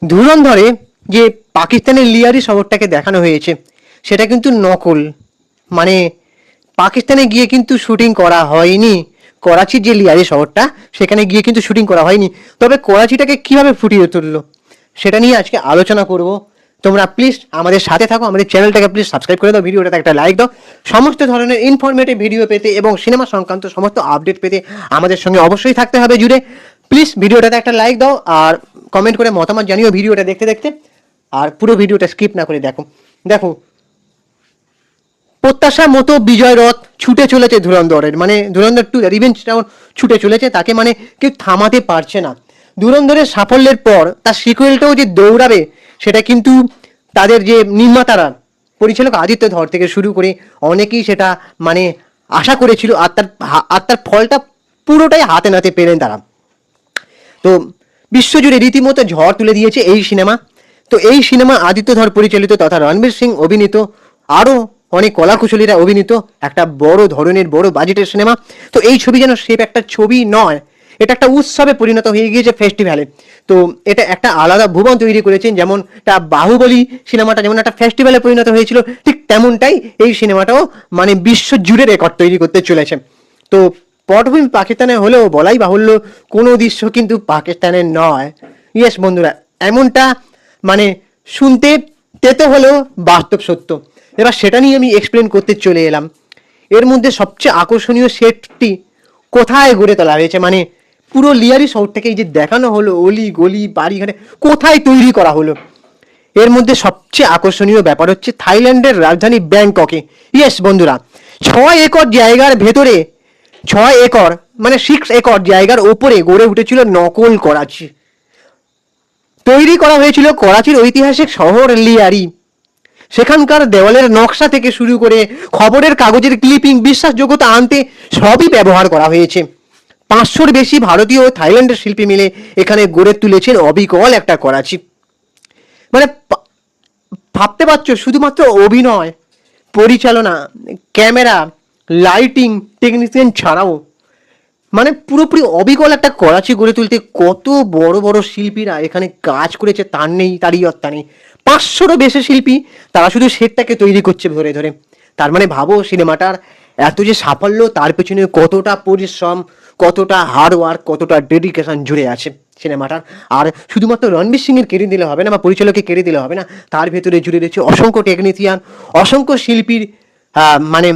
ধুরন্ধরে যে পাকিস্তানের লিয়ারি শহরটাকে দেখানো হয়েছে সেটা কিন্তু নকল। মানে পাকিস্তানে গিয়ে কিন্তু শুটিং করা হয়নি। করাচির যে লিয়ারি শহরটা সেখানে গিয়ে কিন্তু শুটিং করা হয়নি। তবে করাচিটাকে কিভাবে ফুটিয়ে তুললো সেটা নিয়ে আজকে আলোচনা করব। তোমরা প্লিজ আমাদের সাথে থাকো, আমাদের চ্যানেলটাকে প্লিজ সাবস্ক্রাইব করে দাও, ভিডিওটাতে একটা লাইক দাও। সমস্ত ধরনের ইনফরমেটিভ ভিডিও পেতে এবং সিনেমা সংক্রান্ত সমস্ত আপডেট পেতে আমাদের সঙ্গে অবশ্যই থাকতে হবে জুড়ে। প্লিজ ভিডিওটাতে একটা লাইক দাও আর কমেন্ট করে মতামত জানিও ভিডিওটা দেখতে দেখতে। আর পুরো ভিডিওটা স্কিপ না করে দেখো। দেখো, প্রত্যাশার মতো বিজয় রথ ছুটে চলেছে ধুরন্ধরের, মানে ধুরন্ধর টু রিভেঞ্জ টাউন ছুটে চলেছে, তাকে মানে কেউ থামাতে পারছে না। ধুরন্ধরের সাফল্যের পর তার সিকুয়েলটাও যে দৌড়াবে সেটা কিন্তু তাদের যে নির্মাতারা, পরিচালক আদিত্য ধর থেকে শুরু করে অনেকেই সেটা মানে আশা করেছিল, আর তার ফলটা পুরোটাই হাতে নাতে পেলেন তারা। তো বিশ্বজুড়ে রীতিমতো ঝড় তুলে দিয়েছে এই সিনেমা। তো এই সিনেমা আদিত্য ধর পরিচালিত তথা রণবীর সিং অভিনীত, আরও অনেক কলাকুশলীরা অভিনীত একটা বড় ধরনের বড় বাজেটের সিনেমা। তো এই ছবি যেন সেফ একটা ছবি নয়, এটা একটা উৎসবে পরিণত হয়ে গিয়েছে, ফেস্টিভ্যালে। তো এটা একটা আলাদা ভুবন তৈরি করেছেন, যেমন একটা বাহুবলী সিনেমাটা যেমন একটা ফেস্টিভ্যালে পরিণত হয়েছিল, ঠিক তেমনটাই এই সিনেমাটাও মানে বিশ্বজুড়ে রেকর্ড তৈরি করতে চলেছে। তো পটভূমি পাকিস্তানে হলেও বলাই বাহুল্য কোনো দৃশ্য কিন্তু পাকিস্তানের নয়। ইয়েস বন্ধুরা, এমনটা মানে শুনতে তেতো হলেও বাস্তব সত্য। এবার সেটা নিয়ে আমি এক্সপ্লেন করতে চলে এলাম। এর মধ্যে সবচেয়ে আকর্ষণীয় সেটটি কোথায় গড়ে তোলা হয়েছে, মানে পুরো লিয়ারি শহরটাকে এই যে দেখানো হলো, অলি গলি বাড়িঘাটে কোথায় তৈরি করা হলো। এর মধ্যে সবচেয়ে আকর্ষণীয় ব্যাপার হচ্ছে থাইল্যান্ডের রাজধানী ব্যাংককে। ইয়েস বন্ধুরা, 6 একর জায়গার ভেতরে, 6 একর মানে 6 একর জায়গার ওপরে গড়ে উঠেছিল নকল করাচি। তৈরি করা হয়েছিল করাচির ঐতিহাসিক শহর লিয়ারি। সেখানকার দেওয়ালের নকশা থেকে শুরু করে খবরের কাগজের ক্লিপিং, বিশ্বাসযোগ্যতা আনতে সবই ব্যবহার করা হয়েছে। 500-র বেশি ভারতীয় ও থাইল্যান্ডের শিল্পী মিলে এখানে গড়ে তুলেছেন অবিকল একটা করাচি। মানে ভাবতে পারছো, শুধুমাত্র অভিনয়, পরিচালনা, ক্যামেরা, লাইটিং, টেকনিশিয়ান ছাড়াও মানে পুরোপুরি অবিকল একটা করাচি গড়ে তুলতে কত বড় বড় শিল্পীরা এখানে কাজ করেছে তার নেই তারই অত্তা নেই। 500-রও বেশি শিল্পী, তারা শুধু সেটটাকে তৈরি করছে ধরে ধরে। তার মানে ভাবো সিনেমাটার এত যে সাফল্য, তার পেছনে কতটা পরিশ্রম, কতটা হার্ডওয়ার্ক, কতটা ডেডিকেশন জুড়ে আছে সিনেমাটার। আর শুধুমাত্র রণবীর সিং এর কেড়ে দিলে হবে না, বা পরিচালকের কেড়ে দিলে হবে না, তার ভেতরে জুড়ে রয়েছে অসংখ্য টেকনিশিয়ান, অসংখ্য শিল্পীর মানে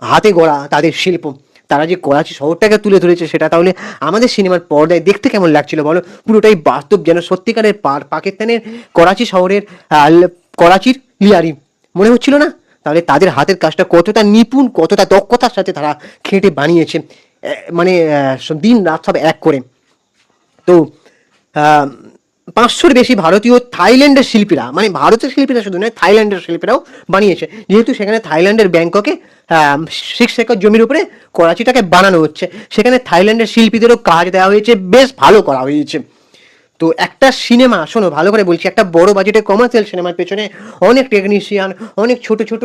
হাতে গড়া তাদের শিল্প। তারা যে করাচি শহরটাকে তুলে ধরেছে সেটা তাহলে আমাদের সিনেমার পর্দায় দেখতে কেমন লাগছিল বলো? পুরোটাই বাস্তব, যেন সত্যিকারের পাকিস্তানের করাচি শহরের করাচির লিয়ারি মনে হচ্ছিল না? তাহলে তাদের হাতের কাজটা কতটা নিপুণ, কতটা দক্ষতার সাথে তারা খেটে বানিয়েছে, মানে দিন রাত সব এক করে। তো 500-র বেশি ভারতীয় থাইল্যান্ডের শিল্পীরা, মানে ভারতের শিল্পীরা শুধু নয়, থাইল্যান্ডের শিল্পীরাও বানিয়েছে, যেহেতু সেখানে থাইল্যান্ডের ব্যাংককে 6 একর জমির উপরে করাচিটাকে বানানো হচ্ছে, সেখানে থাইল্যান্ডের শিল্পীদেরও কাজ দেওয়া হয়েছে, বেশ ভালো করা হয়েছে। তো একটা সিনেমা, শোনো ভালো করে বলছি, একটা বড় বাজেটের কমার্শিয়াল সিনেমার পেছনে অনেক টেকনিশিয়ান, অনেক ছোট ছোট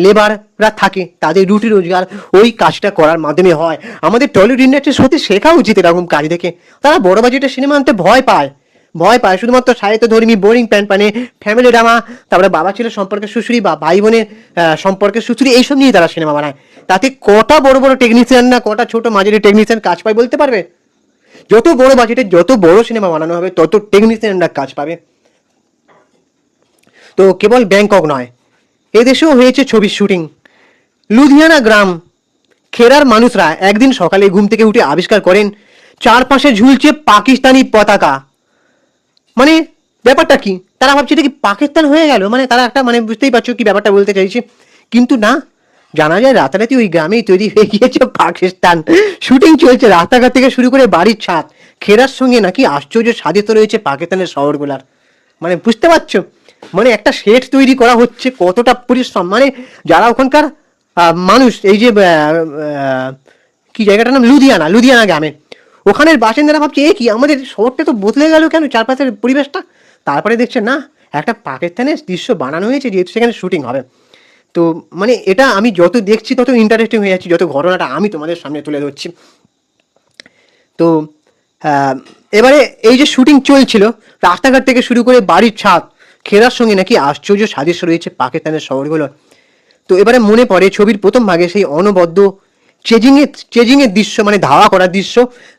লেবাররা থাকে, তাদের রুটি রোজগার ওই কাজটা করার মাধ্যমে হয়। আমাদের টলিউড ইন্ডাস্ট্রি সত্যি শেখা উচিত এরকম কাজ দেখে। তারা বড় বাজেটের সিনেমা আনতে ভয় পায় শুধুমাত্র সাহিত্য ধর্মী বোরিং প্যান পানে ফ্যামিলি ড্রামা, তারপরে বাবা ছেলের সম্পর্কে সুশ্রী বা ভাই বোনের সম্পর্কে সুশ্রী, এইসব নিয়ে তারা সিনেমা বানায়। তাতে কটা বড় বড় টেকনিশিয়ান না কটা ছোট মাঝারি টেকনিশিয়ান কাজ পায় বলতে পারবে? যত বড় বাজেটে যত বড় সিনেমা বানানো হবে তত টেকনিশিয়ানরা কাজ পাবে। তো কেবল ব্যাংকক নয়, এদেশেও হয়েছে ছবির শুটিং। লুধিয়ানা গ্রাম খেরার মানুষরা একদিন সকালে ঘুম থেকে উঠে আবিষ্কার করেন চারপাশে ঝুলছে পাকিস্তানি পতাকা। মানে ব্যাপারটা কি, তারা ভাবছে এটা কি পাকিস্তান হয়ে গেল, মানে তারা একটা মানে বুঝতেই পারছো কি ব্যাপারটা বলতে চাইছে। কিন্তু না, জানা যায় রাতারাতি ওই গ্রামেই তৈরি হয়ে গিয়েছে পাকিস্তান। শুটিং চলছে রাস্তাঘাট থেকে শুরু করে বাড়ির ছাদ। খেরার সঙ্গে নাকি আশ্চর্য সাধিত রয়েছে পাকিস্তানের শহরগুলার। মানে বুঝতে পারছো, মানে একটা সেট তৈরি করা হচ্ছে, কতটা পরিশ্রম। মানে যারা ওখানকার মানুষ, এই যে কি জায়গাটার নাম, লুধিয়ানা গ্রামে, ওখানের বাসিন্দারা ভাবছে এ কি, আমাদের শহরটা তো বদলে গেল কেন চারপাশের পরিবেশটা। তারপরে দেখছে না, একটা পাকিস্তানের দৃশ্য বানানো হয়েছে, যেহেতু সেখানে শুটিং হবে। তো মানে এটা আমি যত দেখছি তত ইন্টারেস্টিং হয়ে যাচ্ছি, যত ঘটনাটা আমি তোমাদের সামনে তুলে ধরছি। তো এবারে এই যে শুটিং চলছিল, রাস্তাঘাট থেকে শুরু করে বাড়ির ছাদ ঘেরার সঙ্গে নাকি আশ্চর্য সাদৃশ্য রয়েছে পাকিস্তানের শহরগুলো। তো এবারে মনে পড়ে ছবির প্রথম ভাগে সেই অনবদ্য চেজিংয়ের দৃশ্য, মানে ধাওয়া করার দৃশ্য।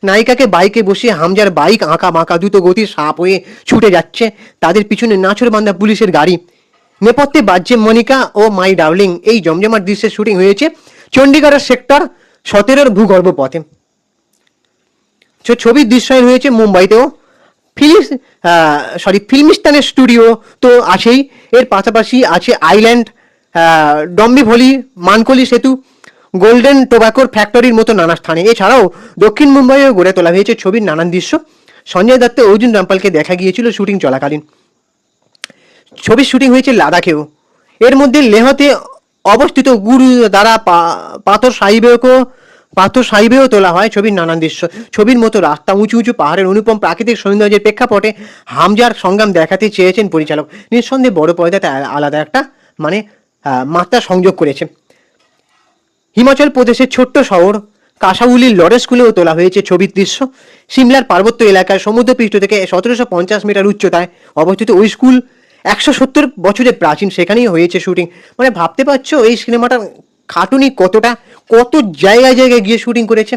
নায়িকাকে বাইকে বসিয়ে হামজার বাইক আঁকা বাঁকা দ্রুত গতির সাপ হয়ে ছুটে যাচ্ছে, তাদের পিছনে নাছোড়বান্ধা পুলিশের গাড়ি, নেপথ্যে বাজছে মনিকা ও মাই ডার্লিং। এই জমজমাট দৃশ্যের শুটিং হয়েছে চণ্ডীগড়ের সেক্টর 17 ভূগর্ভ পথে। ছবির দৃশ্যায়ন হয়েছে মুম্বাইতেও। ফিল্মিস্তানের স্টুডিও তো আছেই, এর পাশাপাশি আছে আইল্যান্ড, ডম্বিভলি, মানকলি সেতু, গোল্ডেন টোব্যাকোর ফ্যাক্টরির মতো নানা স্থানে। এছাড়াও দক্ষিণ মুম্বাইয়েও গড়ে তোলা হয়েছে ছবির নানান দৃশ্য। সঞ্জয় দত্ত অর্জুন রামপালকে দেখা গিয়েছিল শুটিং চলাকালীন। ছবির শুটিং হয়েছে লাদাখেও। এর মধ্যে লেহতে অবস্থিত গুরু দ্বারা পাথর সাহিবেও তোলা হয় ছবির নানান দৃশ্য। ছবির মতো রাস্তা, উঁচু উঁচু পাহাড়ের অনুপম প্রাকৃতিক সৌন্দর্যের প্রেক্ষাপটে হামজার সংগ্রাম দেখাতে চেয়েছেন পরিচালক। নিঃসন্দেহে বড় পর্দাতে আলাদা একটা মানে মাত্রা সংযোগ করেছে। হিমাচল প্রদেশের ছোট্ট শহর কাসাউলির লরেন্স স্কুলেও তোলা হয়েছে ছবির দৃশ্য। সিমলার পার্বত্য এলাকায় সমুদ্রপৃষ্ঠ থেকে 1750 মিটার উচ্চতায় অবস্থিত ওই স্কুল 170 বছরের প্রাচীন, সেখানেই হয়েছে শুটিং। মানে ভাবতে পারছো এই সিনেমাটার খাটুনি কতটা, কত জায়গায় জায়গায় গিয়ে শুটিং করেছে।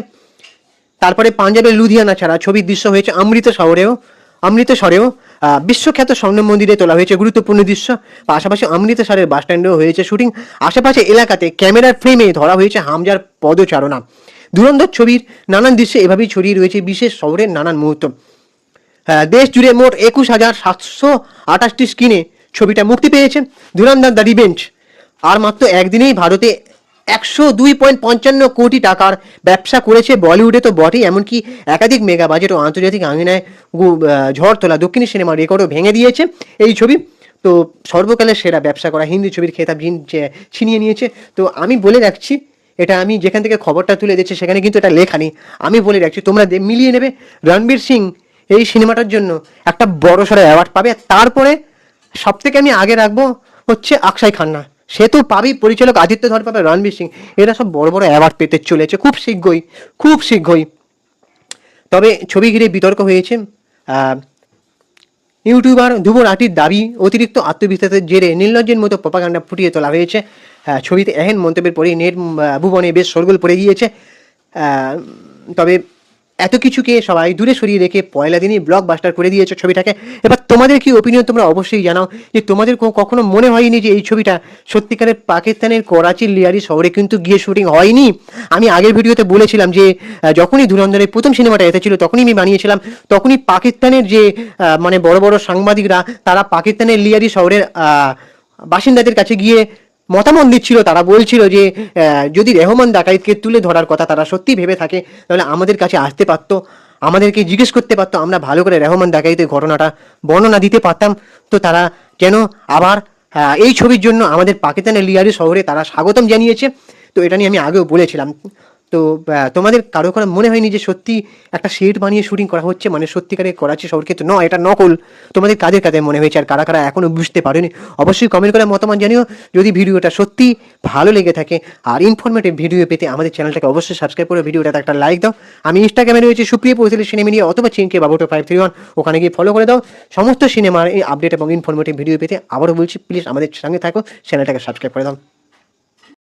তারপরে পাঞ্জাবের লুধিয়ানা ছাড়া ছবির দৃশ্য হয়েছে অমৃতসরেও বিশ্বখ্যাত স্বর্ণ মন্দিরে তোলা হয়েছে গুরুত্বপূর্ণ দৃশ্য। পাশাপাশি অমৃতসরের বাস স্ট্যান্ডেও হয়েছে শুটিং। আশেপাশে এলাকাতে ক্যামেরার ফ্রেমে ধরা হয়েছে হামজার পদচারণা। ধুরন্ধর ছবির নানান দৃশ্যে এভাবেই ছড়িয়ে রয়েছে বিশেষ শহরের নানান মুহূর্ত। দেশ জুড়ে মোট 21,728টি স্ক্রিনে ছবিটা মুক্তি পেয়েছে। ধুরন্ধর দ্য রিভেঞ্জ আর মাত্র একদিনেই ভারতে 102.55 কোটি টাকার ব্যবসা করেছে। বলিউডে তো বটেই, এমনকি একাধিক মেগা বাজেট ও আন্তর্জাতিক আঙিনায় ঝড় তোলা দক্ষিণী সিনেমার রেকর্ডও ভেঙে দিয়েছে এই ছবি। তো সর্বকালের সেরা ব্যবসা করা হিন্দি ছবির খেতাব ছিনিয়ে নিয়েছে। তো আমি বলে রাখছি, এটা আমি যেখান থেকে খবরটা তুলে দিচ্ছি সেখানে কিন্তু এটা লেখা নেই, আমি বলে রাখছি তোমরা মিলিয়ে নেবে। রণবীর সিং এই সিনেমাটার জন্য একটা বড় সড়ো অ্যাওয়ার্ড পাবে। তারপরে সব থেকে আমি আগে রাখবো হচ্ছে অক্ষয় খান্না, সে তো পাবেই, পরিচালক আদিত্য ধর পাবে, রণবীর সিং, এরা সব বড় বড় অ্যাওয়ার্ড পেতে চলেছে খুব শীঘ্রই। তবে ছবি ঘিরে বিতর্ক হয়েছে। ইউটিউবার ধ্রুব রাঠির দাবি, অতিরিক্ত আত্মবিশ্বাসের জেরে নির্লজ্জের মতো প্রপাগান্ডা ফুটিয়ে তোলা হয়েছে। ছবিতে এহেন মন্তব্যের পরেই নেট ভুবনে বেশ শোরগোল পড়ে গিয়েছে। তবে এত কিছুকে সবাই দূরে সরিয়ে রেখে পয়লা দিনই ব্লকবাস্টার করে দিয়েছে ছবিটাকে। এবার তোমাদের কি ওপিনিয়ন তোমরা অবশ্যই জানাও, যে তোমাদের কখনো মনে হয়নি যে এই ছবিটা সত্যিকারের পাকিস্তানের করাচির লিয়ারি শহরে কিন্তু গিয়ে শুটিং হয়নি? আমি আগের ভিডিওতে বলেছিলাম যে যখনই ধুরন্ধরের প্রথম সিনেমাটা এসেছিল তখনই আমি বানিয়েছিলাম, তখনই পাকিস্তানের যে মানে বড় বড় সাংবাদিকরা তারা পাকিস্তানের লিয়ারি শহরের বাসিন্দাদের কাছে গিয়ে মতামত দিচ্ছিল। তারা বলছিল যে যদি রেহমান ডাকাইতকে তুলে ধরার কথা তারা সত্যি ভেবে থাকে তাহলে আমাদের কাছে আসতে পারতো, আমাদেরকে জিজ্ঞেস করতে পারতো, আমরা ভালো করে রেহমান ডাকাইতের ঘটনাটা বর্ণনা দিতে পারতাম। তো তারা যেন আবার এই ছবির জন্য আমাদের পাকিস্তানের লিয়ারি শহরে তারা স্বাগতম জানিয়েছে। তো এটা নিয়ে আমি আগেও বলেছিলাম। তো তোমাদের কারো মনে হয়নি যে সত্যি একটা সেট বানিয়ে শুটিং করা হচ্ছে, মানে সত্যিকারের করাচি শহরকে? তো নয়, এটা নকল। তোমাদের কাদের মনে হয়েছে, আর কারা কারা এখনো বুঝতে পারেনি অবশ্যই কমেন্ট করে মতামত জানিও। যদি ভিডিওটা সত্যি ভালো লেগে থাকে আর ইনফরমেটিভ ভিডিও পেতে আমাদের চ্যানেলটাকে অবশ্যই সাবস্ক্রাইব করে ভিডিওটাতে একটা লাইক দাও। আমি ইনস্টাগ্রামে রয়েছে সুপ্রিয় পৌঁছলে সিনেমা নিয়ে, অথবা চিনকে বাবুটো 531, ওখানে গিয়ে ফলো করে দাও সমস্ত সিনেমার এই আপডেট এবং ইনফরমেটিভ ভিডিও পেতে। আবারও বলছি, প্লিজ আমাদের সঙ্গে থাকো, চ্যানেলটাকে সাবস্ক্রাইব করে দাও।